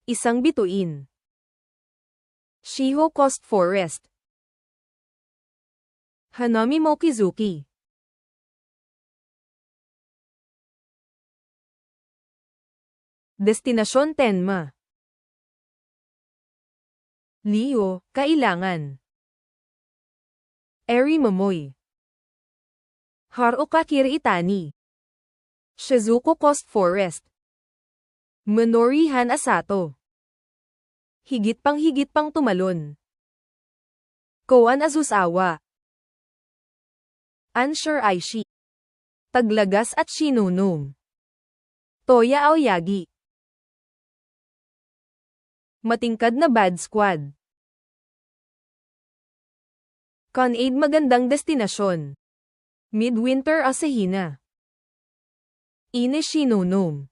Isang bituin. Shiho Coast Forest. Hanami Mokizuki. Destinasyon Tenma. Leo, kailangan. Eri Momoy. Haruka Kiriitani. Shizuko Coast Forest. Minori Hanasato. Higit pang tumalon. Koan Azusawa. Ansher Aishi. Taglagas at Shinunong. Toya Aoyagi. Matingkad na Bad Squad. Con-Aid magandang destinasyon. Midwinter Asahina. Ine Shinunong.